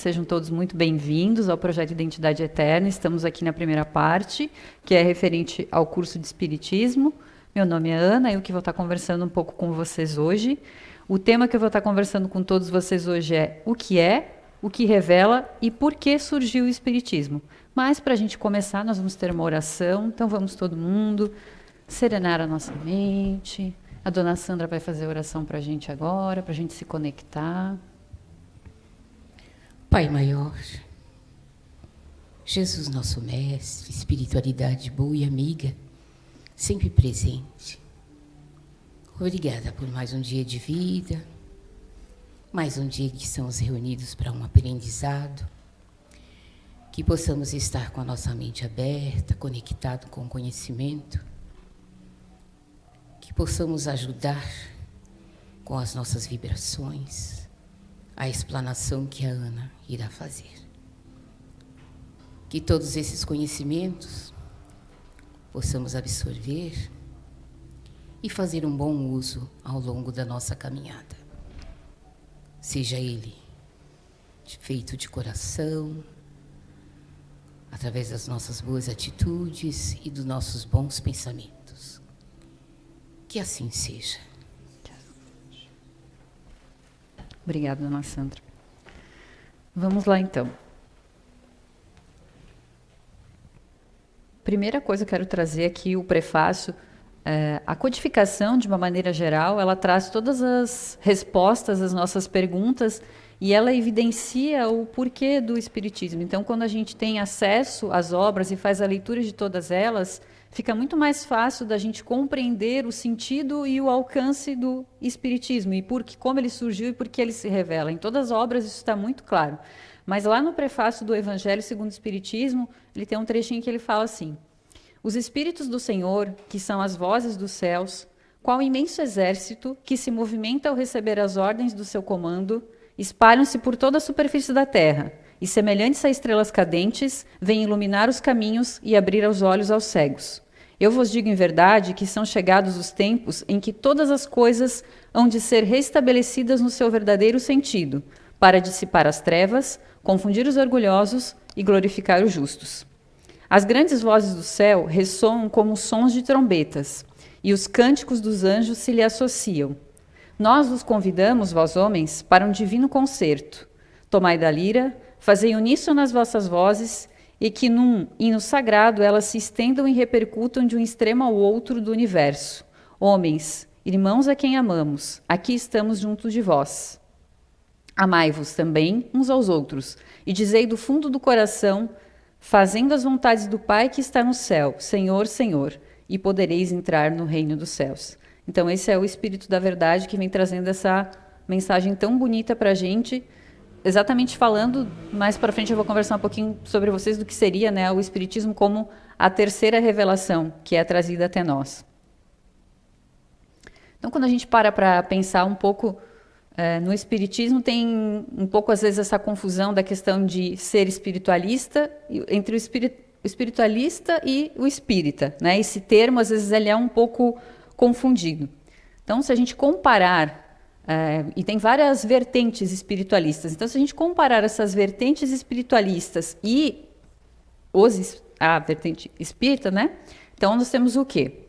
sejam todos muito bem-vindos ao projeto Identidade Eterna. Estamos aqui na primeira parte, que é referente ao curso de Espiritismo. Meu nome é Ana, eu que vou estar conversando um pouco com vocês hoje. O tema que eu vou estar conversando com todos vocês hoje é o que revela e por que surgiu o Espiritismo. Mas, para a gente começar, nós vamos ter uma oração, então vamos todo mundo serenar a nossa mente. A dona Sandra vai fazer a oração para a gente agora, para a gente se conectar. Pai maior, Jesus nosso mestre, espiritualidade boa e amiga, sempre presente. Obrigada por mais um dia de vida, mais um dia que estamos reunidos para um aprendizado, que possamos estar com a nossa mente aberta, conectado com o conhecimento, que possamos ajudar com as nossas vibrações, a explanação que a Ana irá fazer. Que todos esses conhecimentos possamos absorver e fazer um bom uso ao longo da nossa caminhada. Seja ele feito de coração, através das nossas boas atitudes e dos nossos bons pensamentos. Que assim seja. Obrigada, dona Sandra. Vamos lá, então. Primeira coisa que eu quero trazer aqui, o prefácio. A codificação, de uma maneira geral, ela traz todas as respostas às nossas perguntas e ela evidencia o porquê do Espiritismo. Então, quando a gente tem acesso às obras e faz a leitura de todas elas, fica muito mais fácil da gente compreender o sentido e o alcance do Espiritismo e como ele surgiu e por que ele se revela. Em todas as obras isso está muito claro. Mas lá no prefácio do Evangelho segundo o Espiritismo, ele tem um trechinho que ele fala assim: os Espíritos do Senhor, que são as vozes dos céus, qual imenso exército que se movimenta ao receber as ordens do seu comando, espalham-se por toda a superfície da terra, e semelhantes a estrelas cadentes, vêm iluminar os caminhos e abrir os olhos aos cegos. Eu vos digo em verdade que são chegados os tempos em que todas as coisas hão de ser restabelecidas no seu verdadeiro sentido, para dissipar as trevas, confundir os orgulhosos e glorificar os justos. As grandes vozes do céu ressoam como sons de trombetas, e os cânticos dos anjos se lhe associam. Nós vos convidamos, vós homens, para um divino concerto. Tomai da lira, fazei uníssono as vossas vozes, e que num hino sagrado elas se estendam e repercutam de um extremo ao outro do universo. Homens, irmãos a quem amamos, aqui estamos junto de vós. Amai-vos também uns aos outros, e dizei do fundo do coração, fazendo as vontades do Pai que está no céu, Senhor, Senhor, e podereis entrar no reino dos céus. Então esse é o Espírito da Verdade que vem trazendo essa mensagem tão bonita para a gente, exatamente falando, mais para frente eu vou conversar um pouquinho sobre vocês do que seria, né, o Espiritismo como a terceira revelação que é trazida até nós. Então quando a gente para pensar um pouco no Espiritismo, tem um pouco, às vezes, essa confusão da questão de ser espiritualista, entre o espiritualista e o espírita, né? Esse termo, às vezes, ele é um pouco confundido. Então, se a gente comparar, e tem várias vertentes espiritualistas, então, se a gente comparar essas vertentes espiritualistas e a vertente espírita, né? Então, nós temos o quê?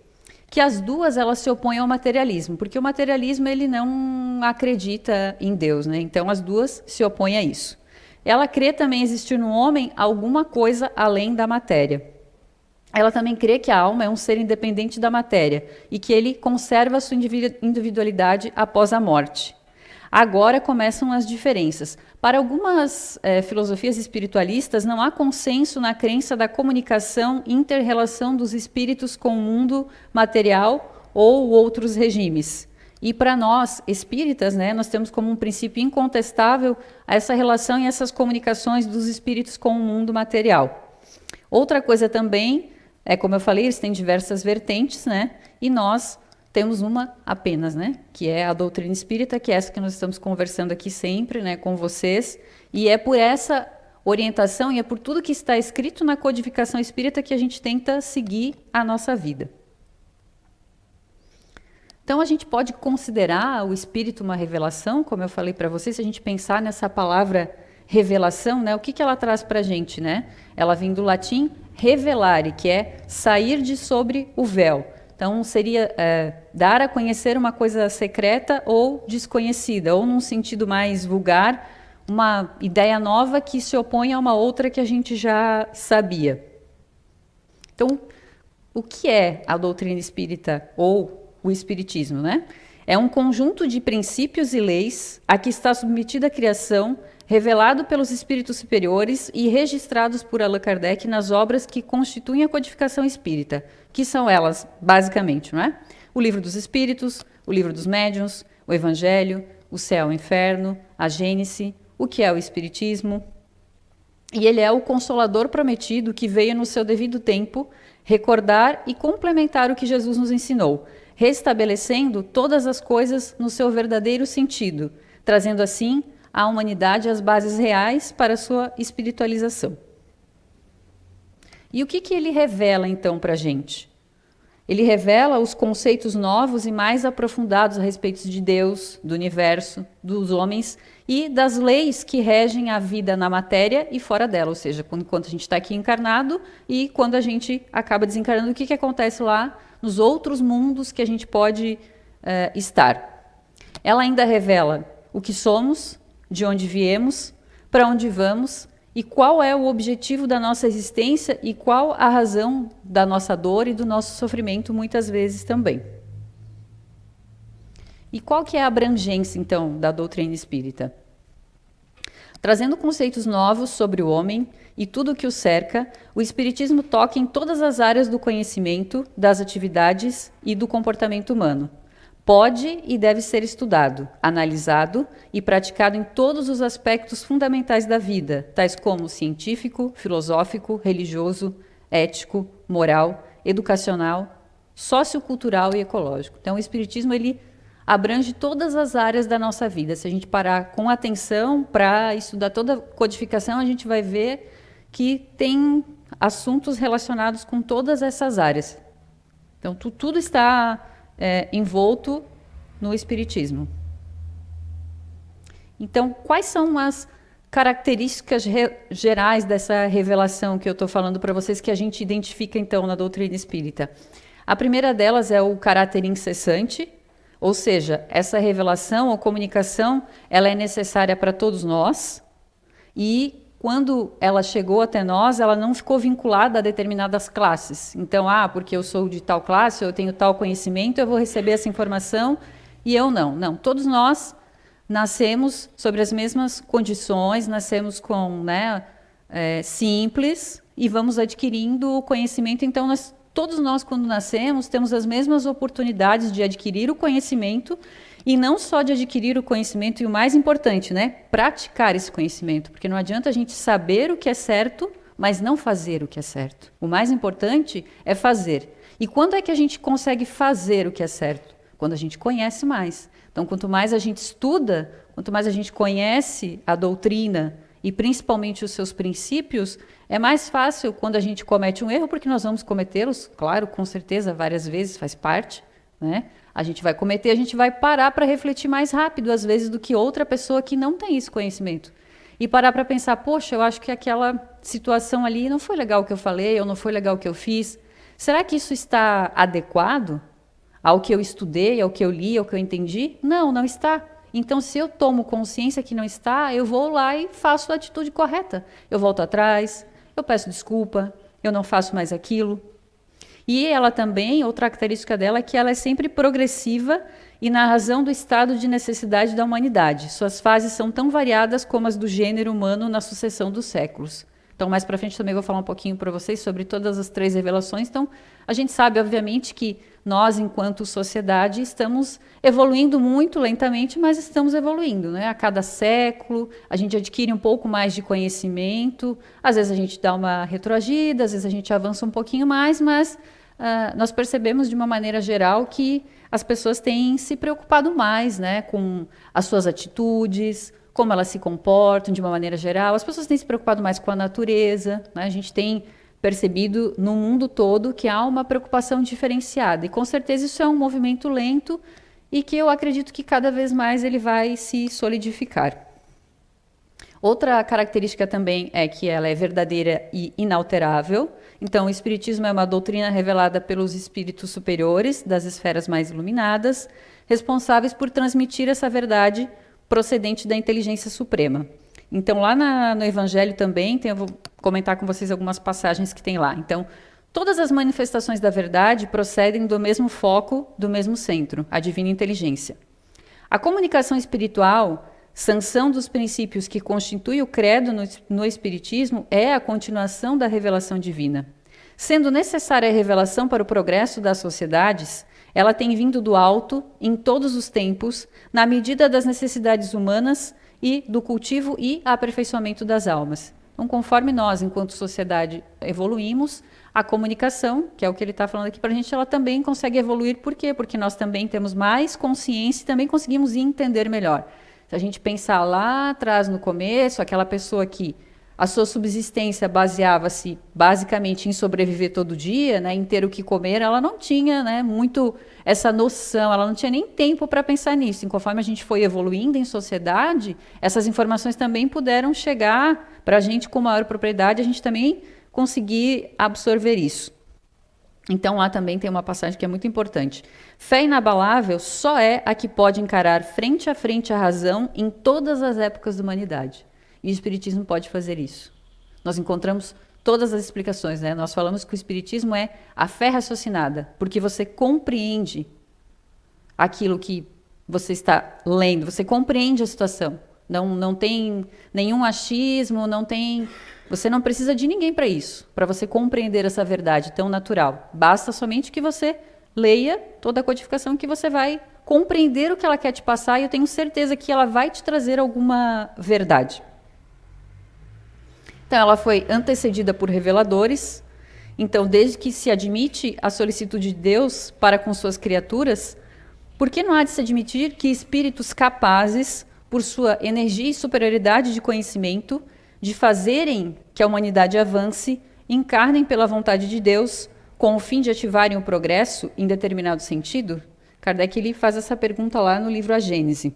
Que as duas elas se opõem ao materialismo, porque o materialismo ele não acredita em Deus, né? Então as duas se opõem a isso. Ela crê também existir no homem alguma coisa além da matéria. Ela também crê que a alma é um ser independente da matéria e que ele conserva a sua individualidade após a morte. Agora começam as diferenças. Para algumas filosofias espiritualistas, não há consenso na crença da comunicação e inter-relação dos espíritos com o mundo material ou outros regimes. E para nós, espíritas, né, nós temos como um princípio incontestável essa relação e essas comunicações dos espíritos com o mundo material. Outra coisa também, como eu falei, eles têm diversas vertentes, né, e nós temos uma apenas, né, que é a doutrina espírita, que é essa que nós estamos conversando aqui sempre, né, com vocês, e é por essa orientação e é por tudo que está escrito na codificação espírita que a gente tenta seguir a nossa vida. Então, a gente pode considerar o espírito uma revelação, como eu falei para vocês, se a gente pensar nessa palavra revelação, né? O que ela traz para a gente, né? Ela vem do latim revelare, que é sair de sobre o véu. Então, seria dar a conhecer uma coisa secreta ou desconhecida, ou num sentido mais vulgar, uma ideia nova que se opõe a uma outra que a gente já sabia. Então, o que é a doutrina espírita ou o espiritismo, né? É um conjunto de princípios e leis a que está submetida a criação, revelado pelos espíritos superiores e registrados por Allan Kardec nas obras que constituem a codificação espírita, que são elas, basicamente, não é? O Livro dos Espíritos, o Livro dos Médiuns, o Evangelho, o Céu e o Inferno, a Gênese, o que é o Espiritismo. E ele é o Consolador prometido que veio no seu devido tempo recordar e complementar o que Jesus nos ensinou, restabelecendo todas as coisas no seu verdadeiro sentido, trazendo assim à humanidade as bases reais para a sua espiritualização. E o que ele revela, então, para a gente? Ele revela os conceitos novos e mais aprofundados a respeito de Deus, do universo, dos homens e das leis que regem a vida na matéria e fora dela, ou seja, enquanto a gente está aqui encarnado e quando a gente acaba desencarnando, o que acontece lá nos outros mundos que a gente pode estar. Ela ainda revela o que somos, de onde viemos, para onde vamos e qual é o objetivo da nossa existência e qual a razão da nossa dor e do nosso sofrimento, muitas vezes também. E qual que é a abrangência, então, da doutrina espírita? Trazendo conceitos novos sobre o homem e tudo o que o cerca, o Espiritismo toca em todas as áreas do conhecimento, das atividades e do comportamento humano. Pode e deve ser estudado, analisado e praticado em todos os aspectos fundamentais da vida, tais como científico, filosófico, religioso, ético, moral, educacional, sociocultural e ecológico. Então, o Espiritismo ele abrange todas as áreas da nossa vida. Se a gente parar com atenção para estudar toda a codificação, a gente vai ver que tem assuntos relacionados com todas essas áreas. Então, tudo está envolto no Espiritismo. Então, quais são as características gerais dessa revelação que eu estou falando para vocês, que a gente identifica, então, na doutrina espírita? A primeira delas é o caráter incessante, ou seja, essa revelação ou comunicação, ela é necessária para todos nós e quando ela chegou até nós, ela não ficou vinculada a determinadas classes. Então, porque eu sou de tal classe, eu tenho tal conhecimento, eu vou receber essa informação e eu não. Não, todos nós nascemos sobre as mesmas condições, nascemos com simples e vamos adquirindo o conhecimento. Então, todos nós, quando nascemos, temos as mesmas oportunidades de adquirir o conhecimento e não só de adquirir o conhecimento, e o mais importante, praticar esse conhecimento, porque não adianta a gente saber o que é certo, mas não fazer o que é certo. O mais importante é fazer. E quando é que a gente consegue fazer o que é certo? Quando a gente conhece mais. Então, quanto mais a gente estuda, quanto mais a gente conhece a doutrina e principalmente os seus princípios, é mais fácil quando a gente comete um erro, porque nós vamos cometê-los, claro, com certeza, várias vezes, faz parte, né? A gente vai cometer, a gente vai parar para refletir mais rápido, às vezes, do que outra pessoa que não tem esse conhecimento. E parar para pensar, poxa, eu acho que aquela situação ali não foi legal o que eu falei, ou não foi legal o que eu fiz. Será que isso está adequado ao que eu estudei, ao que eu li, ao que eu entendi? Não, não está. Então, se eu tomo consciência que não está, eu vou lá e faço a atitude correta. Eu volto atrás, eu peço desculpa, eu não faço mais aquilo. E ela também, outra característica dela é que ela é sempre progressiva e na razão do estado de necessidade da humanidade. Suas fases são tão variadas como as do gênero humano na sucessão dos séculos. Então, mais para frente também vou falar um pouquinho para vocês sobre todas as 3 revelações. Então, a gente sabe, obviamente, que nós, enquanto sociedade, estamos evoluindo muito lentamente, mas estamos evoluindo, né? A cada século, a gente adquire um pouco mais de conhecimento, às vezes a gente dá uma retroagida, às vezes a gente avança um pouquinho mais, mas nós percebemos de uma maneira geral que as pessoas têm se preocupado mais, né, com as suas atitudes, como elas se comportam de uma maneira geral. As pessoas têm se preocupado mais com a natureza, né? A gente tem percebido no mundo todo que há uma preocupação diferenciada. E com certeza isso é um movimento lento e que eu acredito que cada vez mais ele vai se solidificar. Outra característica também é que ela é verdadeira e inalterável. Então, o Espiritismo é uma doutrina revelada pelos espíritos superiores das esferas mais iluminadas, responsáveis por transmitir essa verdade procedente da inteligência suprema. Então, lá no Evangelho também, eu vou comentar com vocês algumas passagens que tem lá. Então, todas as manifestações da verdade procedem do mesmo foco, do mesmo centro, a divina inteligência. A comunicação espiritual, sanção dos princípios que constitui o credo no Espiritismo, é a continuação da revelação divina. Sendo necessária a revelação para o progresso das sociedades, ela tem vindo do alto, em todos os tempos, na medida das necessidades humanas e do cultivo e aperfeiçoamento das almas. Então, conforme nós, enquanto sociedade, evoluímos, a comunicação, que é o que ele está falando aqui para a gente, ela também consegue evoluir. Por quê? Porque nós também temos mais consciência e também conseguimos entender melhor. Se a gente pensar lá atrás, no começo, aquela pessoa que a sua subsistência baseava-se basicamente em sobreviver todo dia, né, em ter o que comer, ela não tinha, né, muito essa noção, ela não tinha nem tempo para pensar nisso. E conforme a gente foi evoluindo em sociedade, essas informações também puderam chegar para a gente com maior propriedade, a gente também conseguir absorver isso. Então lá também tem uma passagem que é muito importante. Fé inabalável só é a que pode encarar frente a frente a razão em todas as épocas da humanidade. E o Espiritismo pode fazer isso. Nós encontramos todas as explicações, né? Nós falamos que o Espiritismo é a fé raciocinada, porque você compreende aquilo que você está lendo, você compreende a situação. Não tem nenhum achismo, você não precisa de ninguém para isso, para você compreender essa verdade tão natural. Basta somente que você leia toda a codificação, que você vai compreender o que ela quer te passar, e eu tenho certeza que ela vai te trazer alguma verdade. Então, ela foi antecedida por reveladores. Então, desde que se admite a solicitude de Deus para com suas criaturas, por que não há de se admitir que espíritos capazes, por sua energia e superioridade de conhecimento, de fazerem que a humanidade avance, encarnem pela vontade de Deus, com o fim de ativarem o progresso em determinado sentido? Kardec ele faz essa pergunta lá no livro A Gênese.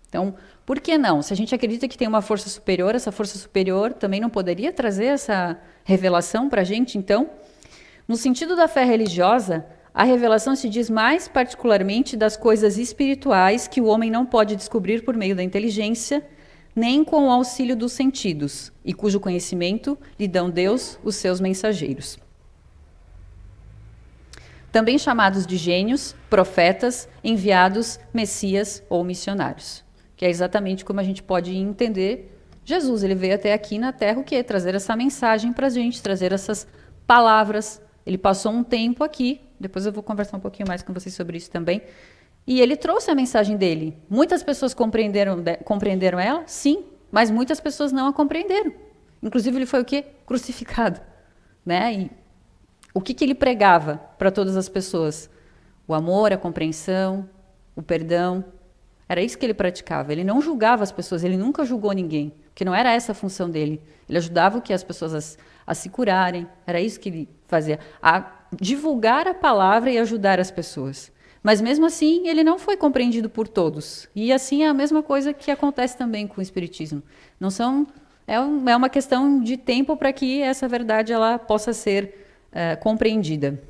Então, por que não? Se a gente acredita que tem uma força superior, essa força superior também não poderia trazer essa revelação para a gente? Então, no sentido da fé religiosa, a revelação se diz mais particularmente das coisas espirituais que o homem não pode descobrir por meio da inteligência, nem com o auxílio dos sentidos, e cujo conhecimento lhe dão Deus, os seus mensageiros. Também chamados de gênios, profetas, enviados, messias ou missionários. Que é exatamente como a gente pode entender Jesus. Ele veio até aqui na Terra o quê? Trazer essa mensagem para a gente, trazer essas palavras. Ele passou um tempo aqui, depois eu vou conversar um pouquinho mais com vocês sobre isso também, e ele trouxe a mensagem dele. Muitas pessoas compreenderam ela? Sim, mas muitas pessoas não a compreenderam. Inclusive ele foi o quê? Crucificado. Né? E o que ele pregava para todas as pessoas? O amor, a compreensão, o perdão. Era isso que ele praticava. Ele não julgava as pessoas, ele nunca julgou ninguém, porque não era essa a função dele. Ele ajudava as pessoas a se curarem, era isso que ele fazia, a divulgar a palavra e ajudar as pessoas. Mas mesmo assim, ele não foi compreendido por todos. E assim é a mesma coisa que acontece também com o Espiritismo. É uma questão de tempo para que essa verdade ela possa ser compreendida.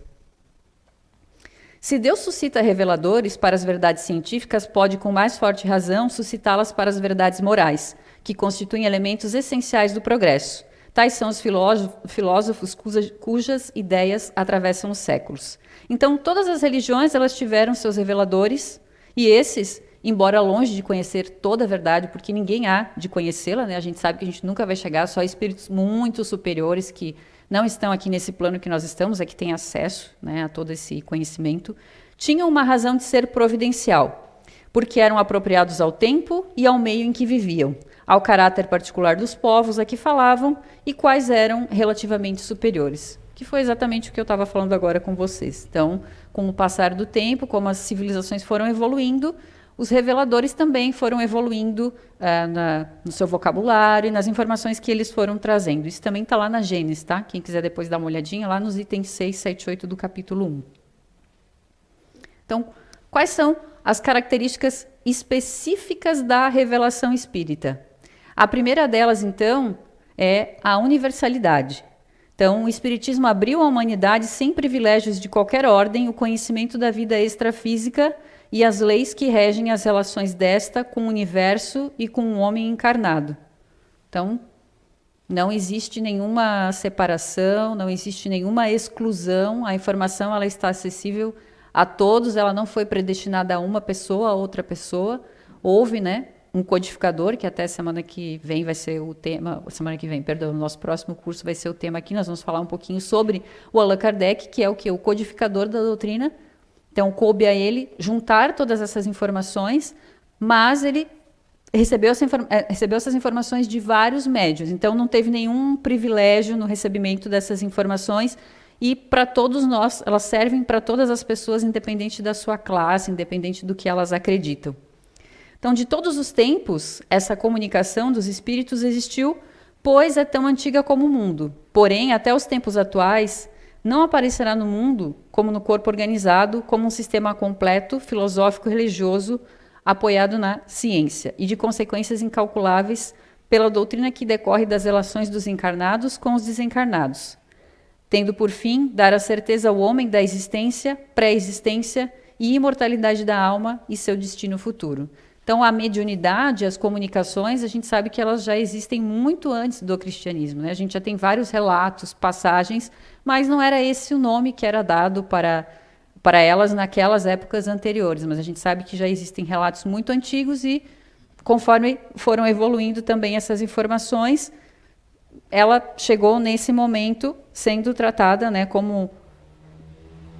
Se Deus suscita reveladores para as verdades científicas, pode, com mais forte razão, suscitá-las para as verdades morais, que constituem elementos essenciais do progresso. Tais são os filósofos cujas ideias atravessam os séculos. Então, todas as religiões elas tiveram seus reveladores, e esses, embora longe de conhecer toda a verdade, porque ninguém há de conhecê-la, né? A gente sabe que a gente nunca vai chegar, só espíritos muito superiores que não estão aqui nesse plano que nós estamos, é que têm acesso, né, a todo esse conhecimento, tinham uma razão de ser providencial, porque eram apropriados ao tempo e ao meio em que viviam, ao caráter particular dos povos a que falavam e quais eram relativamente superiores, que foi exatamente o que eu estava falando agora com vocês. Então, com o passar do tempo, como as civilizações foram evoluindo, os reveladores também foram evoluindo no seu vocabulário e nas informações que eles foram trazendo. Isso também está lá na Gênesis, tá? Quem quiser depois dar uma olhadinha, lá nos itens 6, 7, 8 do capítulo 1. Então, quais são as características específicas da revelação espírita? A primeira delas, então, é a universalidade. Então, o Espiritismo abriu à humanidade, sem privilégios de qualquer ordem, o conhecimento da vida extrafísica e as leis que regem as relações desta com o universo e com o homem encarnado. Então, não existe nenhuma separação, não existe nenhuma exclusão, a informação ela está acessível a todos, ela não foi predestinada a uma pessoa, a outra pessoa. Houve, né, um codificador, que até semana que vem vai ser o tema, no nosso próximo curso vai ser o tema aqui, nós vamos falar um pouquinho sobre o Allan Kardec, que é o que? O codificador da doutrina. Então, coube a ele juntar todas essas informações, mas ele recebeu essas informações de vários médiuns, então não teve nenhum privilégio no recebimento dessas informações, e para todos nós, elas servem para todas as pessoas, independente da sua classe, independente do que elas acreditam. Então, de todos os tempos, essa comunicação dos espíritos existiu, pois é tão antiga como o mundo. Porém, até os tempos atuais, não aparecerá no mundo, como no corpo organizado, como um sistema completo, filosófico e religioso, apoiado na ciência, e de consequências incalculáveis pela doutrina que decorre das relações dos encarnados com os desencarnados, tendo por fim dar a certeza ao homem da existência, pré-existência e imortalidade da alma e seu destino futuro. Então, a mediunidade, as comunicações, a gente sabe que elas já existem muito antes do cristianismo, né? A gente já tem vários relatos, passagens, mas não era esse o nome que era dado para elas naquelas épocas anteriores. Mas a gente sabe que já existem relatos muito antigos e, conforme foram evoluindo também essas informações, ela chegou nesse momento sendo tratada, né, como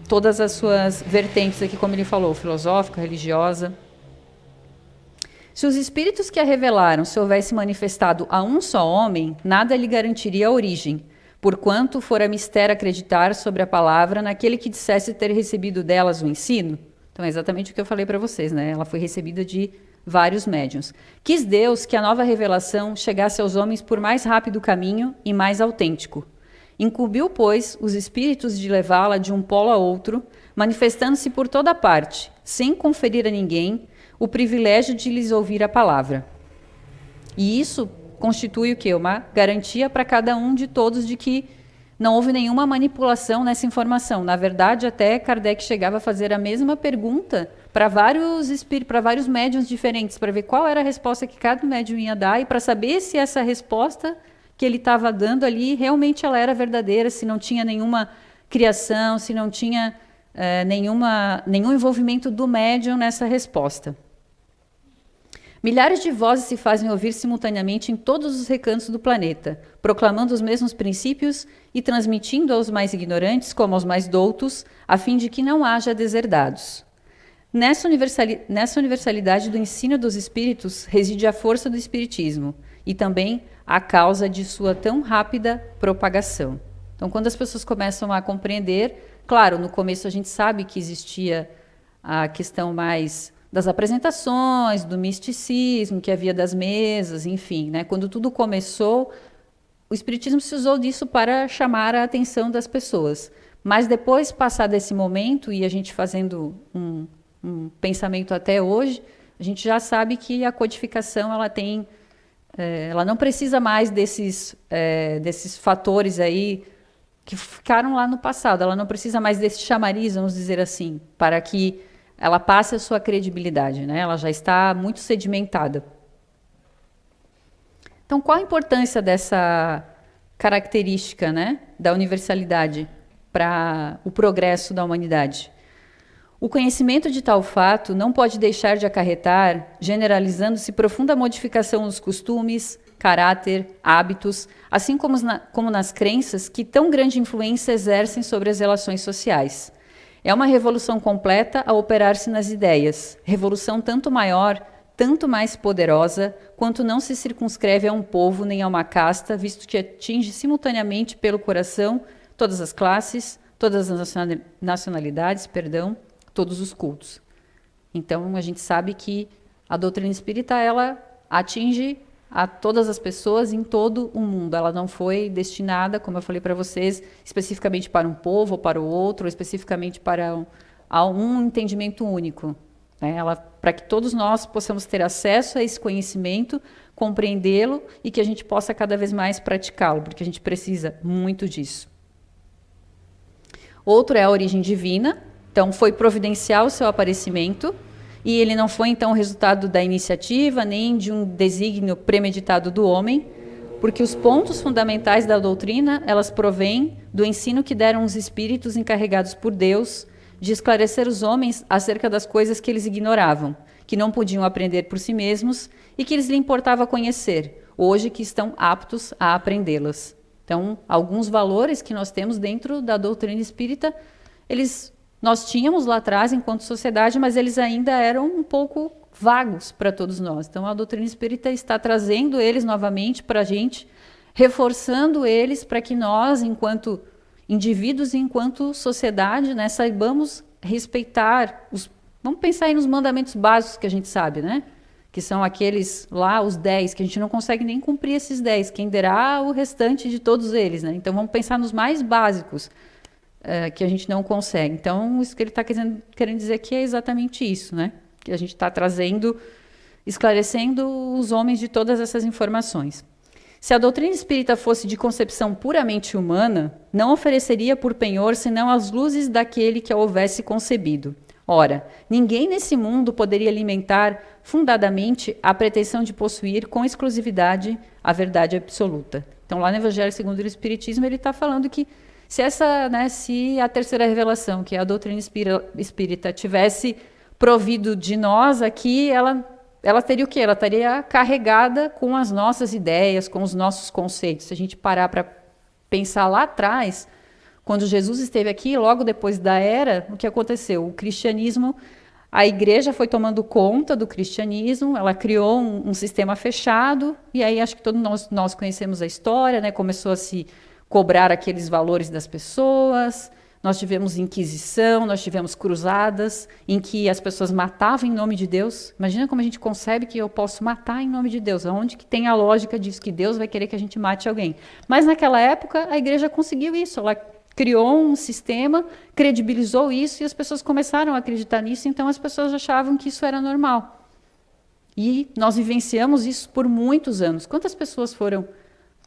todas as suas vertentes aqui, como ele falou, filosófica, religiosa. Se os espíritos que a revelaram se houvesse manifestado a um só homem, nada lhe garantiria a origem, porquanto fora mistério acreditar sobre a palavra naquele que dissesse ter recebido delas o ensino. Então é exatamente o que eu falei para vocês, né? Ela foi recebida de vários médiuns. Quis Deus que a nova revelação chegasse aos homens por mais rápido caminho e mais autêntico. Incumbiu, pois, os espíritos de levá-la de um polo a outro, manifestando-se por toda parte, sem conferir a ninguém o privilégio de lhes ouvir a palavra. E isso constitui o quê? Uma garantia para cada um de todos de que não houve nenhuma manipulação nessa informação. Na verdade, até Kardec chegava a fazer a mesma pergunta para vários médiuns diferentes, para ver qual era a resposta que cada médium ia dar e para saber se essa resposta que ele estava dando ali realmente ela era verdadeira, se não tinha nenhuma criação, se não tinha nenhum envolvimento do médium nessa resposta. Milhares de vozes se fazem ouvir simultaneamente em todos os recantos do planeta, proclamando os mesmos princípios e transmitindo aos mais ignorantes como aos mais doutos, a fim de que não haja deserdados. Nessa universalidade do ensino dos espíritos reside a força do espiritismo e também a causa de sua tão rápida propagação. Então, quando as pessoas começam a compreender, claro, no começo a gente sabe que existia a questão mais das apresentações, do misticismo que havia das mesas, enfim, né? Quando tudo começou, o espiritismo se usou disso para chamar a atenção das pessoas. Mas depois, passado esse momento, e a gente fazendo um pensamento até hoje, a gente já sabe que a codificação ela não precisa mais desses fatores aí que ficaram lá no passado. Ela não precisa mais desse chamariz, vamos dizer assim, para que ela passe a sua credibilidade, né? Ela já está muito sedimentada. Então, qual a importância dessa característica, né, da universalidade para o progresso da humanidade? O conhecimento de tal fato não pode deixar de acarretar, generalizando-se, profunda modificação nos costumes, caráter, hábitos, assim como nas crenças que tão grande influência exercem sobre as relações sociais. É uma revolução completa a operar-se nas ideias, revolução tanto maior, tanto mais poderosa, quanto não se circunscreve a um povo nem a uma casta, visto que atinge simultaneamente pelo coração todas as classes, todas as nacionalidades, todos os cultos. Então, a gente sabe que a doutrina espírita, ela atinge a todas as pessoas em todo o mundo. Ela não foi destinada, como eu falei para vocês, especificamente para um povo ou para o outro, ou especificamente para um entendimento único. né? Para que todos nós possamos ter acesso a esse conhecimento, compreendê-lo e que a gente possa cada vez mais praticá-lo, porque a gente precisa muito disso. Outro é a origem divina. Então, foi providencial o seu aparecimento, e ele não foi, então, resultado da iniciativa, nem de um desígnio premeditado do homem, porque os pontos fundamentais da doutrina, elas provêm do ensino que deram os espíritos encarregados por Deus de esclarecer os homens acerca das coisas que eles ignoravam, que não podiam aprender por si mesmos e que lhes importava conhecer, hoje que estão aptos a aprendê-las. Então, alguns valores que nós temos dentro da doutrina espírita, nós tínhamos lá atrás enquanto sociedade, mas eles ainda eram um pouco vagos para todos nós. Então, a doutrina espírita está trazendo eles novamente para a gente, reforçando eles para que nós, enquanto indivíduos e enquanto sociedade, né, saibamos respeitar vamos pensar aí nos mandamentos básicos que a gente sabe, né? Que são aqueles lá, os 10, que a gente não consegue nem cumprir esses 10, quem dirá o restante de todos eles, né? Então, vamos pensar nos mais básicos, que a gente não consegue. Então, isso que ele está querendo dizer aqui é exatamente isso, né? Que a gente está trazendo, esclarecendo os homens de todas essas informações. Se a doutrina espírita fosse de concepção puramente humana, não ofereceria por penhor senão as luzes daquele que a houvesse concebido. Ora, ninguém nesse mundo poderia alimentar fundadamente a pretensão de possuir com exclusividade a verdade absoluta. Então, lá no Evangelho segundo o Espiritismo, ele está falando que se a terceira revelação, que é a doutrina espírita, tivesse provido de nós aqui, ela teria o quê? Ela estaria carregada com as nossas ideias, com os nossos conceitos. Se a gente parar para pensar lá atrás, quando Jesus esteve aqui, logo depois da era, o que aconteceu? O cristianismo, a igreja foi tomando conta do cristianismo, ela criou um sistema fechado, e aí acho que todos nós conhecemos a história, né? Começou a se cobrar aqueles valores das pessoas. Nós tivemos Inquisição, nós tivemos cruzadas, em que as pessoas matavam em nome de Deus. Imagina como a gente concebe que eu posso matar em nome de Deus. Onde que tem a lógica disso, que Deus vai querer que a gente mate alguém? Mas naquela época, a igreja conseguiu isso. Ela criou um sistema, credibilizou isso, e as pessoas começaram a acreditar nisso, então as pessoas achavam que isso era normal. E nós vivenciamos isso por muitos anos. Quantas pessoas foram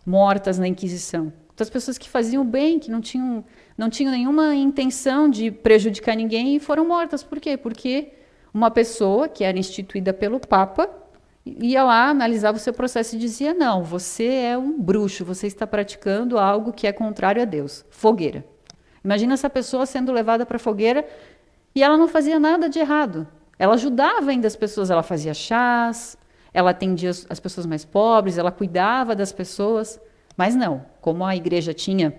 mortas na Inquisição? Quantas pessoas que faziam bem, que não tinham nenhuma intenção de prejudicar ninguém e foram mortas. Por quê? Porque uma pessoa que era instituída pelo Papa ia lá, analisava o seu processo e dizia: não, você é um bruxo, você está praticando algo que é contrário a Deus. Fogueira. Imagina essa pessoa sendo levada para a fogueira e ela não fazia nada de errado. Ela ajudava ainda as pessoas, ela fazia chás, ela atendia as pessoas mais pobres, ela cuidava das pessoas. Mas não, como a igreja tinha,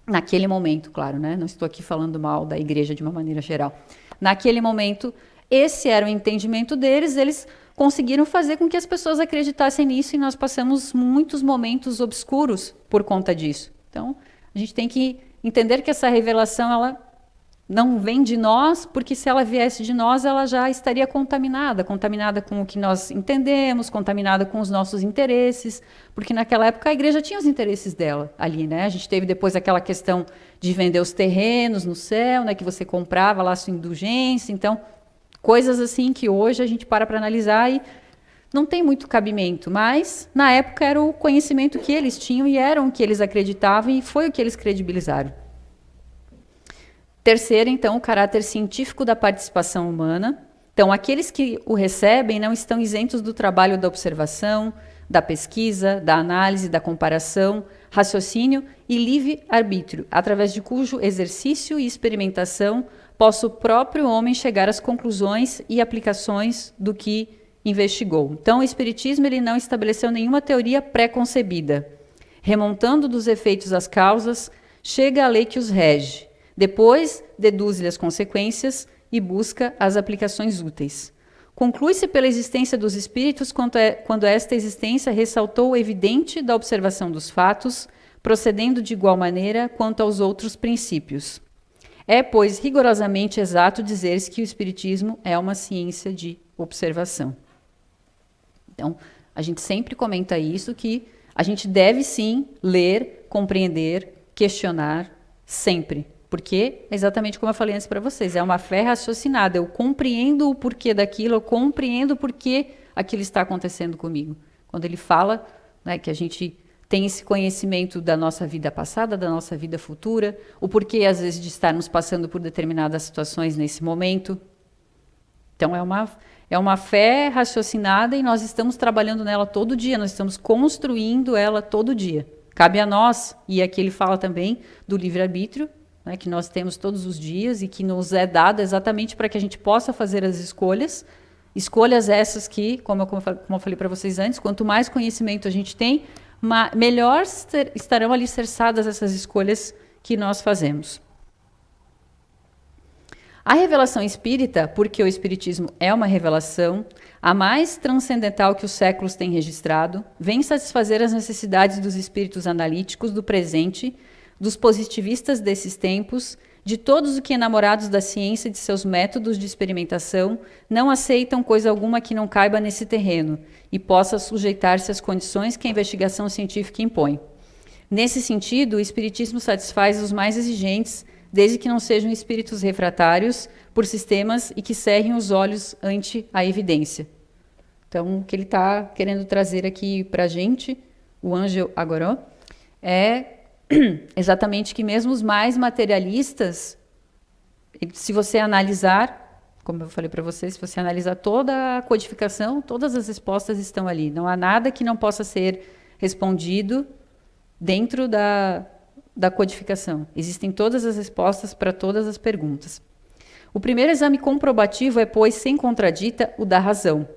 naquele momento, claro, né? Não estou aqui falando mal da igreja de uma maneira geral. Naquele momento, esse era o entendimento deles, eles conseguiram fazer com que as pessoas acreditassem nisso, e nós passamos muitos momentos obscuros por conta disso. Então, a gente tem que entender que essa revelação, ela não vem de nós, porque se ela viesse de nós, ela já estaria contaminada com o que nós entendemos, contaminada com os nossos interesses, porque naquela época a igreja tinha os interesses dela ali, né? A gente teve depois aquela questão de vender os terrenos no céu, né? Que você comprava lá a sua indulgência, então, coisas assim que hoje a gente para analisar e não tem muito cabimento, mas na época era o conhecimento que eles tinham e eram o que eles acreditavam e foi o que eles credibilizaram. Terceiro, então, o caráter científico da participação humana. Então, aqueles que o recebem não estão isentos do trabalho da observação, da pesquisa, da análise, da comparação, raciocínio e livre-arbítrio, através de cujo exercício e experimentação possa o próprio homem chegar às conclusões e aplicações do que investigou. Então, o Espiritismo ele não estabeleceu nenhuma teoria pré-concebida. Remontando dos efeitos às causas, chega à lei que os rege. Depois, deduz-lhe as consequências e busca as aplicações úteis. Conclui-se pela existência dos espíritos quando esta existência ressaltou o evidente da observação dos fatos, procedendo de igual maneira quanto aos outros princípios. É, pois, rigorosamente exato dizer-se que o Espiritismo é uma ciência de observação. Então, a gente sempre comenta isso, que a gente deve sim ler, compreender, questionar, sempre. Porque, exatamente como eu falei antes para vocês, é uma fé raciocinada. Eu compreendo o porquê daquilo, eu compreendo o porquê aquilo está acontecendo comigo. Quando ele fala, né, que a gente tem esse conhecimento da nossa vida passada, da nossa vida futura, o porquê, às vezes, de estarmos passando por determinadas situações nesse momento. Então, é uma fé raciocinada e nós estamos trabalhando nela todo dia, nós estamos construindo ela todo dia. Cabe a nós, e aqui ele fala também do livre-arbítrio, né, que nós temos todos os dias e que nos é dado exatamente para que a gente possa fazer as escolhas. Escolhas essas que, como eu falei para vocês antes, quanto mais conhecimento a gente tem, melhor estarão alicerçadas essas escolhas que nós fazemos. A revelação espírita, porque o espiritismo é uma revelação, a mais transcendental que os séculos têm registrado, vem satisfazer as necessidades dos espíritos analíticos do presente, dos positivistas desses tempos, de todos os que, enamorados da ciência e de seus métodos de experimentação, não aceitam coisa alguma que não caiba nesse terreno e possa sujeitar-se às condições que a investigação científica impõe. Nesse sentido, o espiritismo satisfaz os mais exigentes, desde que não sejam espíritos refratários por sistemas e que cerrem os olhos ante a evidência. Então, o que ele está querendo trazer aqui para a gente, o Ângelo Agoró, é exatamente que mesmo os mais materialistas, se você analisar, como eu falei para vocês, se você analisar toda a codificação, todas as respostas estão ali. Não há nada que não possa ser respondido dentro da codificação. Existem todas as respostas para todas as perguntas. O primeiro exame comprobativo é, pois, sem contradita, o da razão,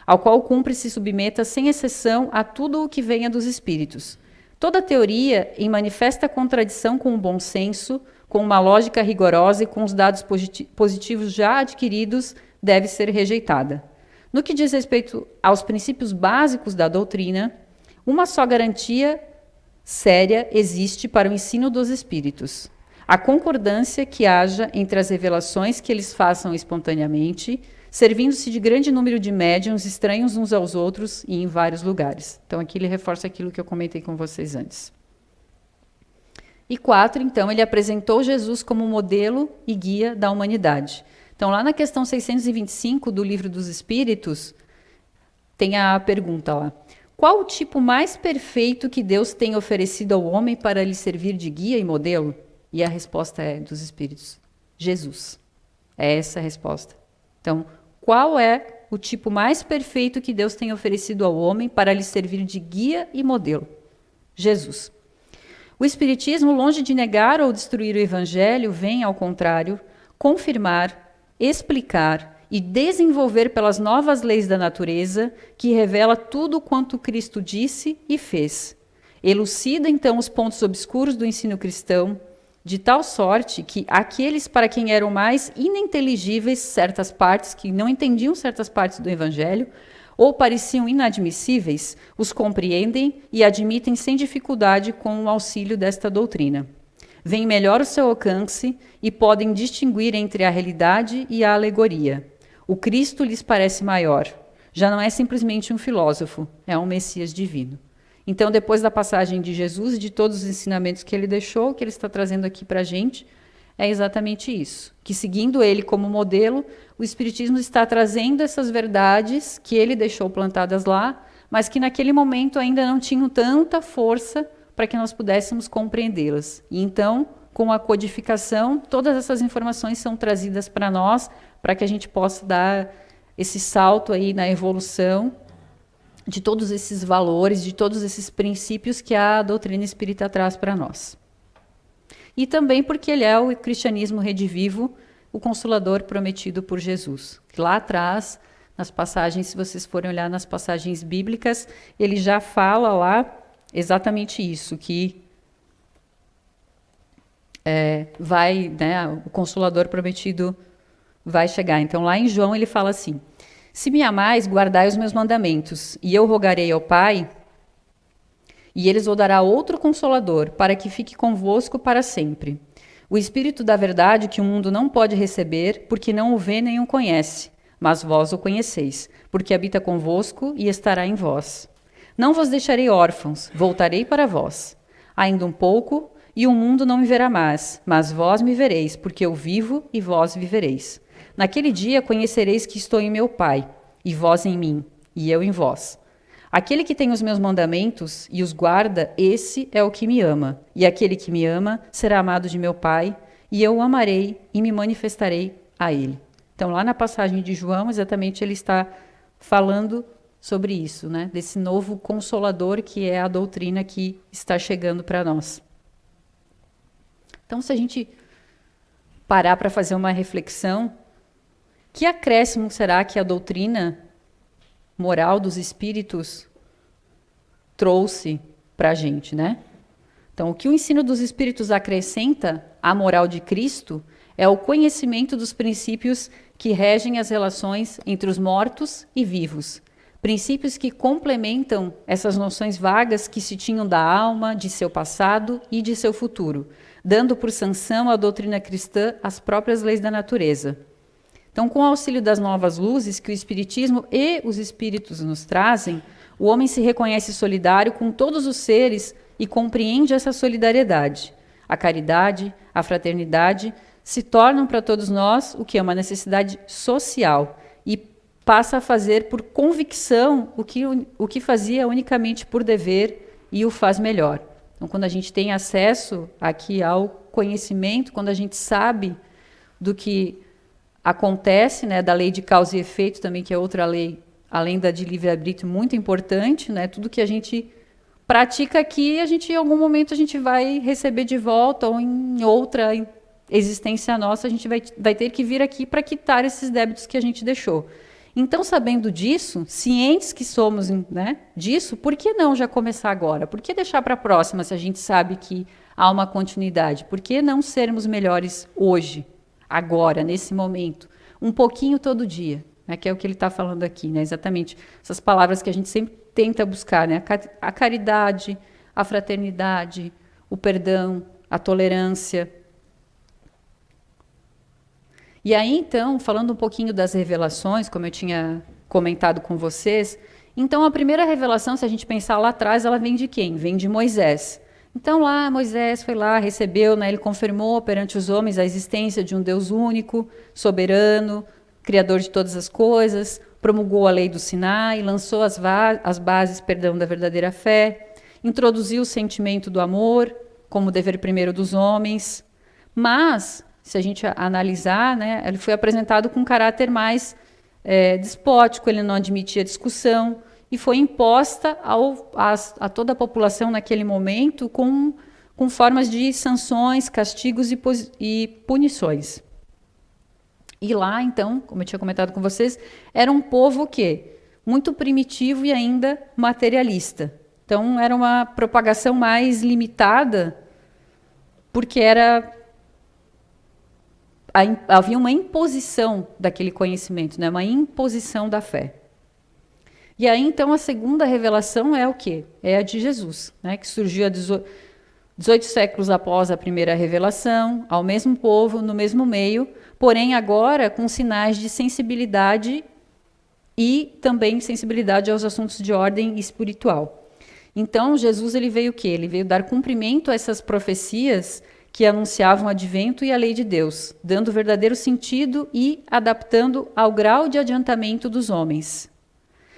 ao qual cumpre se submeta sem exceção a tudo o que venha dos espíritos. Toda teoria, em manifesta contradição com o bom senso, com uma lógica rigorosa e com os dados positivos já adquiridos, deve ser rejeitada. No que diz respeito aos princípios básicos da doutrina, uma só garantia séria existe para o ensino dos espíritos: a concordância que haja entre as revelações que eles façam espontaneamente, servindo-se de grande número de médiuns estranhos uns aos outros e em vários lugares. Então, aqui ele reforça aquilo que eu comentei com vocês antes. E 4, então, ele apresentou Jesus como modelo e guia da humanidade. Então, lá na questão 625 do Livro dos Espíritos, tem a pergunta lá: qual o tipo mais perfeito que Deus tem oferecido ao homem para lhe servir de guia e modelo? E a resposta é dos Espíritos: Jesus. É essa a resposta. Então, qual é o tipo mais perfeito que Deus tem oferecido ao homem para lhe servir de guia e modelo? Jesus. O Espiritismo, longe de negar ou destruir o Evangelho, vem, ao contrário, confirmar, explicar e desenvolver pelas novas leis da natureza, que revela tudo quanto Cristo disse e fez. Elucida, então, os pontos obscuros do ensino cristão, de tal sorte que aqueles para quem eram mais ininteligíveis certas partes, que não entendiam certas partes do Evangelho, ou pareciam inadmissíveis, os compreendem e admitem sem dificuldade com o auxílio desta doutrina. Vem melhor o seu alcance e podem distinguir entre a realidade e a alegoria. O Cristo lhes parece maior. Já não é simplesmente um filósofo, é um Messias divino. Então, depois da passagem de Jesus e de todos os ensinamentos que ele deixou, o que ele está trazendo aqui para a gente é exatamente isso. Que, seguindo ele como modelo, o Espiritismo está trazendo essas verdades que ele deixou plantadas lá, mas que naquele momento ainda não tinham tanta força para que nós pudéssemos compreendê-las. E então, com a codificação, todas essas informações são trazidas para nós, para que a gente possa dar esse salto aí na evolução de todos esses valores, de todos esses princípios que a doutrina espírita traz para nós. E também porque ele é o cristianismo redivivo, o consolador prometido por Jesus. Lá atrás, nas passagens, se vocês forem olhar nas passagens bíblicas, ele já fala lá exatamente isso, que o consolador prometido vai chegar. Então, lá em João, ele fala assim: se me amais, guardai os meus mandamentos, e eu rogarei ao Pai, e ele vos dará outro Consolador, para que fique convosco para sempre. O Espírito da verdade que o mundo não pode receber, porque não o vê nem o conhece, mas vós o conheceis, porque habita convosco e estará em vós. Não vos deixarei órfãos, voltarei para vós. Ainda um pouco, e o mundo não me verá mais, mas vós me vereis, porque eu vivo e vós vivereis. Naquele dia conhecereis que estou em meu Pai, e vós em mim, e eu em vós. Aquele que tem os meus mandamentos e os guarda, esse é o que me ama. E aquele que me ama será amado de meu Pai, e eu o amarei e me manifestarei a ele. Então, lá na passagem de João, exatamente ele está falando sobre isso, né? Desse novo consolador que é a doutrina que está chegando para nós. Então, se a gente parar para fazer uma reflexão, que acréscimo será que a doutrina moral dos espíritos trouxe para a gente, né? Então, o que o ensino dos espíritos acrescenta à moral de Cristo é o conhecimento dos princípios que regem as relações entre os mortos e vivos. Princípios que complementam essas noções vagas que se tinham da alma, de seu passado e de seu futuro, dando por sanção à doutrina cristã as próprias leis da natureza. Então, com o auxílio das novas luzes que o Espiritismo e os Espíritos nos trazem, o homem se reconhece solidário com todos os seres e compreende essa solidariedade. A caridade, a fraternidade se tornam para todos nós o que é uma necessidade social e passa a fazer por convicção o que fazia unicamente por dever e o faz melhor. Então, quando a gente tem acesso aqui ao conhecimento, quando a gente sabe do que acontece, né, da lei de causa e efeito também, que é outra lei, além da de livre-arbítrio, muito importante, né, tudo que a gente pratica aqui, em algum momento a gente vai receber de volta, ou em outra existência nossa, a gente vai ter que vir aqui para quitar esses débitos que a gente deixou. Então, sabendo disso, cientes que somos, né, disso, por que não já começar agora? Por que deixar para a próxima se a gente sabe que há uma continuidade? Por que não sermos melhores hoje? Agora, nesse momento, um pouquinho todo dia, né, que é o que ele está falando aqui, né, exatamente essas palavras que a gente sempre tenta buscar, né, a caridade, a fraternidade, o perdão, a tolerância. E aí, então, falando um pouquinho das revelações, como eu tinha comentado com vocês, então a primeira revelação, se a gente pensar lá atrás, ela vem de quem? Vem de Moisés. Então lá, Moisés foi lá, recebeu, né, ele confirmou perante os homens a existência de um Deus único, soberano, criador de todas as coisas, promulgou a lei do Sinai, lançou as bases, da verdadeira fé, introduziu o sentimento do amor como dever primeiro dos homens. Mas, se a gente analisar, né, ele foi apresentado com um caráter mais despótico, ele não admitia discussão, e foi imposta a toda a população naquele momento com formas de sanções, castigos e punições. E lá, então, como eu tinha comentado com vocês, era um povo o quê? Muito primitivo e ainda materialista. Então, era uma propagação mais limitada, porque havia uma imposição daquele conhecimento, né? Uma imposição da fé. E aí, então, a segunda revelação é o quê? É a de Jesus, né? Que surgiu 18 séculos após a primeira revelação, ao mesmo povo, no mesmo meio, porém agora com sinais de sensibilidade e também sensibilidade aos assuntos de ordem espiritual. Então, Jesus ele veio o quê? Ele veio dar cumprimento a essas profecias que anunciavam o advento e a lei de Deus, dando verdadeiro sentido e adaptando ao grau de adiantamento dos homens.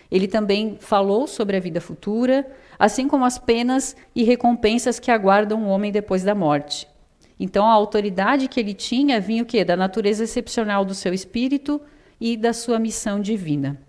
Ele também falou sobre a vida futura, assim como as penas e recompensas que aguardam o homem depois da morte. Então, a autoridade que ele tinha vinha o quê? Da natureza excepcional do seu espírito e da sua missão divina.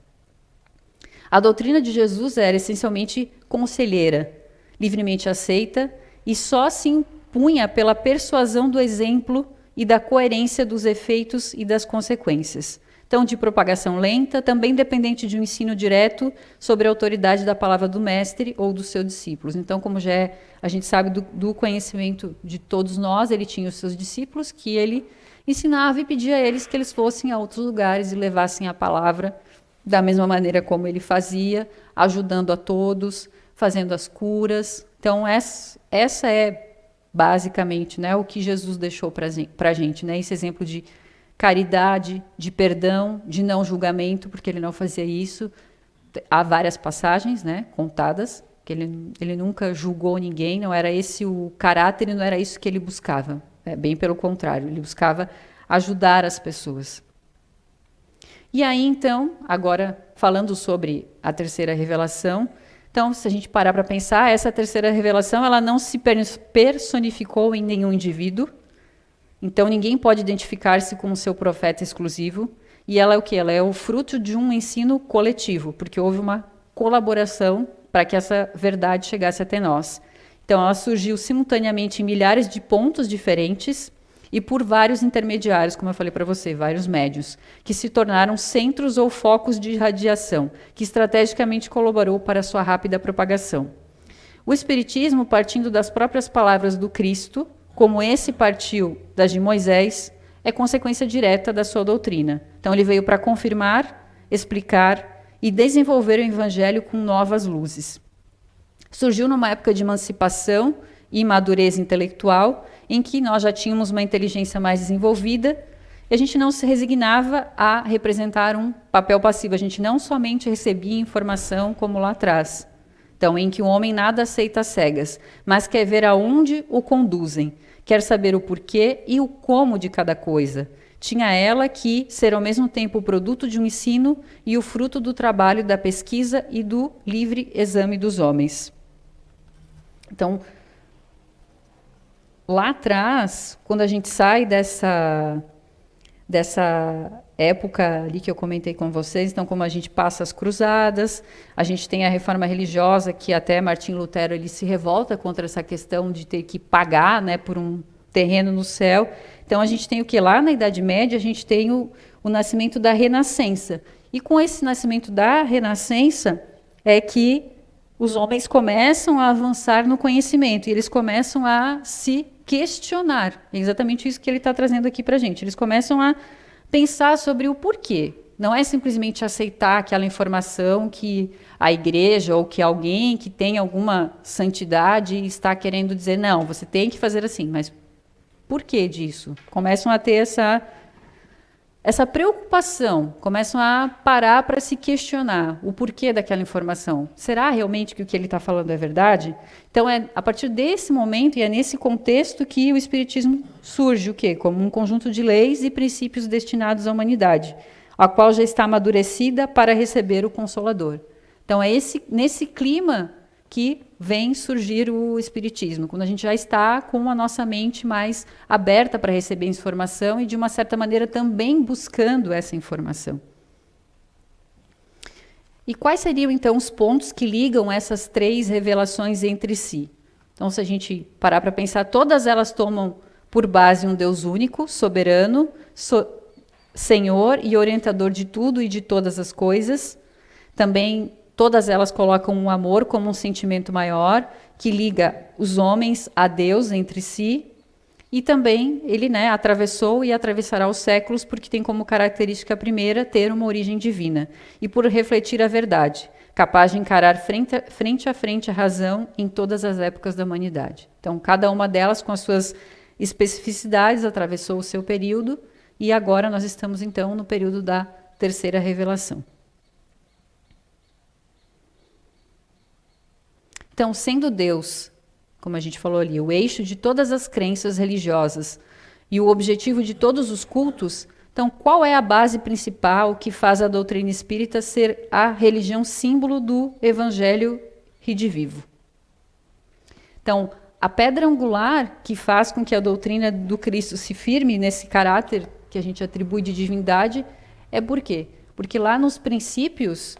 A doutrina de Jesus era essencialmente conselheira, livremente aceita e só se impunha pela persuasão do exemplo e da coerência dos efeitos e das consequências. Então, de propagação lenta, também dependente de um ensino direto sobre a autoridade da palavra do mestre ou dos seus discípulos. Então, como já a gente sabe do conhecimento de todos nós, ele tinha os seus discípulos que ele ensinava e pedia a eles que eles fossem a outros lugares e levassem a palavra da mesma maneira como ele fazia, ajudando a todos, fazendo as curas. Então, essa é basicamente, né, o que Jesus deixou para a gente, né, esse exemplo de caridade, de perdão, de não julgamento, porque ele não fazia isso. Há várias passagens, né, contadas, que ele nunca julgou ninguém, não era esse o caráter e não era isso que ele buscava. Bem pelo contrário, ele buscava ajudar as pessoas. E aí, então, agora falando sobre a terceira revelação, então, se a gente parar para pensar, essa terceira revelação, ela não se personificou em nenhum indivíduo, então ninguém pode identificar-se como seu profeta exclusivo, e ela é o quê? Ela é o fruto de um ensino coletivo, porque houve uma colaboração para que essa verdade chegasse até nós. Então, ela surgiu simultaneamente em milhares de pontos diferentes e por vários intermediários, como eu falei para você, vários médios, que se tornaram centros ou focos de radiação, que estrategicamente colaborou para sua rápida propagação. O Espiritismo, partindo das próprias palavras do Cristo, como esse partiu das de Moisés, é consequência direta da sua doutrina. Então, ele veio para confirmar, explicar e desenvolver o Evangelho com novas luzes. Surgiu numa época de emancipação e madurez intelectual, em que nós já tínhamos uma inteligência mais desenvolvida, e a gente não se resignava a representar um papel passivo, a gente não somente recebia informação como lá atrás. Então, em que o homem nada aceita às cegas, mas quer ver aonde o conduzem, quer saber o porquê e o como de cada coisa. Tinha ela que ser ao mesmo tempo o produto de um ensino e o fruto do trabalho da pesquisa e do livre exame dos homens. Então, lá atrás, quando a gente sai dessa época ali que eu comentei com vocês, então como a gente passa as cruzadas, a gente tem a reforma religiosa, que até Martim Lutero ele se revolta contra essa questão de ter que pagar, né, por um terreno no céu. Então a gente tem o que? Lá na Idade Média a gente tem o nascimento da Renascença. E com esse nascimento da Renascença é que os homens começam a avançar no conhecimento e eles começam a se questionar. É exatamente isso que ele está trazendo aqui para a gente. Eles começam a pensar sobre o porquê. Não é simplesmente aceitar aquela informação que a igreja ou que alguém que tem alguma santidade está querendo dizer, não, você tem que fazer assim, mas por que disso? Começam a ter essa preocupação, começam a parar para se questionar o porquê daquela informação. Será realmente que o que ele está falando é verdade? Então, é a partir desse momento e é nesse contexto que o Espiritismo surge, o quê? Como um conjunto de leis e princípios destinados à humanidade, a qual já está amadurecida para receber o Consolador. Então, é nesse clima que vem surgir o Espiritismo, quando a gente já está com a nossa mente mais aberta para receber informação e, de uma certa maneira, também buscando essa informação. E quais seriam, então, os pontos que ligam essas três revelações entre si? Então, se a gente parar para pensar, todas elas tomam por base um Deus único, soberano, Senhor e orientador de tudo e de todas as coisas. Também todas elas colocam o amor como um sentimento maior, que liga os homens a Deus entre si. E também ele, né, atravessou e atravessará os séculos, porque tem como característica primeira ter uma origem divina. E por refletir a verdade, capaz de encarar frente a frente a razão em todas as épocas da humanidade. Então, cada uma delas, com as suas especificidades, atravessou o seu período. E agora nós estamos, então, no período da terceira revelação. Então, sendo Deus, como a gente falou ali, o eixo de todas as crenças religiosas e o objetivo de todos os cultos, então qual é a base principal que faz a doutrina espírita ser a religião símbolo do Evangelho redivivo? Então, a pedra angular que faz com que a doutrina do Cristo se firme nesse caráter que a gente atribui de divindade é por quê? Porque lá nos princípios,